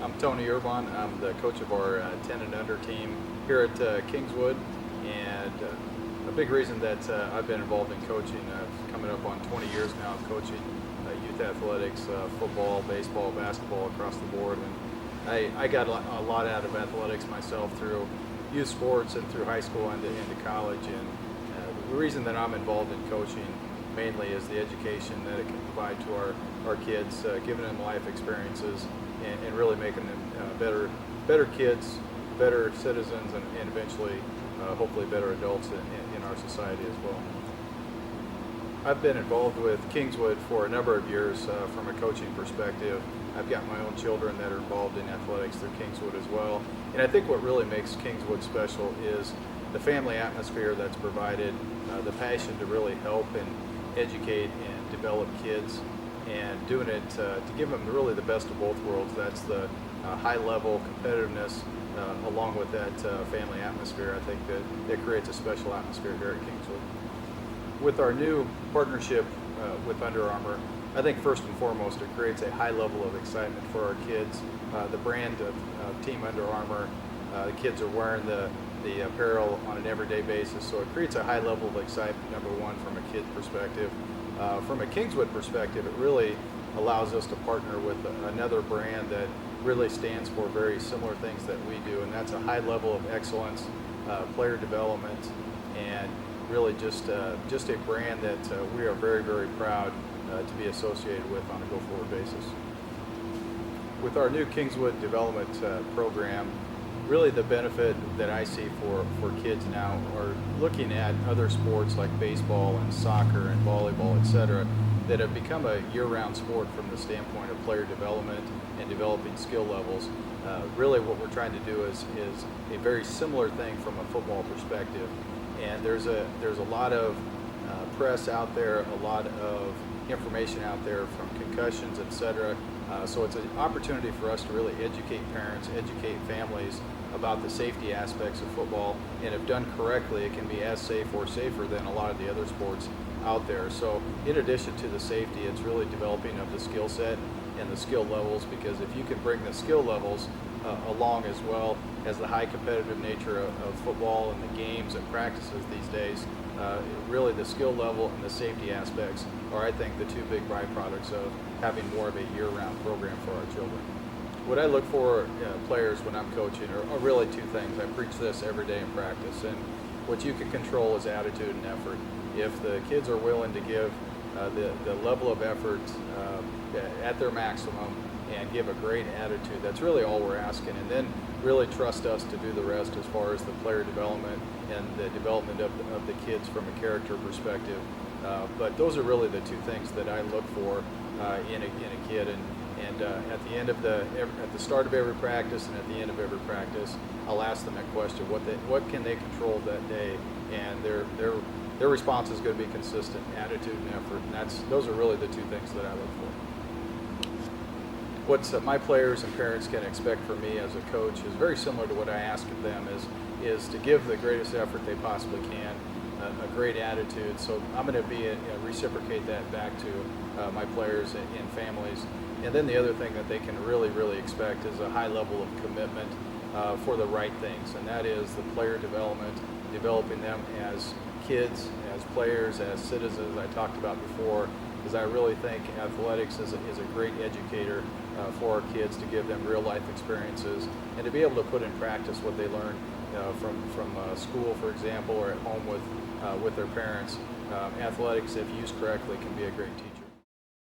I'm Tony Urban. I'm the coach of our 10 and under team here at Kingswood, and a big reason that I've been involved in coaching, coming up on 20 years now of coaching youth athletics, football, baseball, basketball across the board, and I got a lot out of athletics myself through youth sports and through high school and into college, and the reason that I'm involved in coaching mainly is the education that it can provide to our kids, giving them life experiences and really making them better kids, better citizens, and eventually, hopefully, better adults in our society as well. I've been involved with Kingswood for a number of years from a coaching perspective. I've got my own children that are involved in athletics through Kingswood as well. And I think what really makes Kingswood special is the family atmosphere that's provided, the passion to really help and educate and develop kids, and doing it to give them really the best of both worlds. That's the high level competitiveness along with that family atmosphere. I think that creates a special atmosphere here at Kingswood. With our new partnership with Under Armour, I think first and foremost it creates a high level of excitement for our kids. The brand of Team Under Armour, the kids are wearing the apparel on an everyday basis, so it creates a high level of excitement, number one, from a kid perspective. From a Kingswood perspective, it really allows us to partner with another brand that really stands for very similar things that we do, and that's a high level of excellence, player development, and really just a brand that we are very, very proud to be associated with on a go-forward basis. With our new Kingswood development program, really the benefit that I see for kids now are looking at other sports like baseball and soccer and volleyball, etc., that have become a year-round sport from the standpoint of player development and developing skill levels. Really what we're trying to do is a very similar thing from a football perspective. And there's a lot of press out there, a lot of information out there from concussions, etc. So it's an opportunity for us to really educate parents, educate families about the safety aspects of football, and if done correctly, it can be as safe or safer than a lot of the other sports out there. So in addition to the safety, it's really developing of the skill set and the skill levels, because if you can bring the skill levels along as well as the high competitive nature of football and the games and practices these days, really the skill level and the safety aspects are, I think, the two big byproducts of having more of a year-round program for our children. What I look for players when I'm coaching are really two things. I preach this every day in practice, and what you can control is attitude and effort. If the kids are willing to give the level of effort at their maximum and give a great attitude, that's really all we're asking, and then really trust us to do the rest as far as the player development and the development of the kids from a character perspective. But those are really the two things that I look for in a kid, and at the end of at the start of every practice and at the end of every practice, I'll ask them that question: what can they control that day? And their response is going to be consistent: attitude and effort. And those are really the two things that I look for. What my players and parents can expect from me as a coach is very similar to what I ask of them: is to give the greatest effort they possibly can, a great attitude. So I'm going to reciprocate that back to my players and families. And then the other thing that they can really, really expect is a high level of commitment for the right things, and that is the player development, developing them as kids, as players, as citizens, I talked about before, because I really think athletics is a great educator for our kids, to give them real life experiences and to be able to put in practice what they learn from school, for example, or at home with their parents. Athletics, if used correctly, can be a great teacher.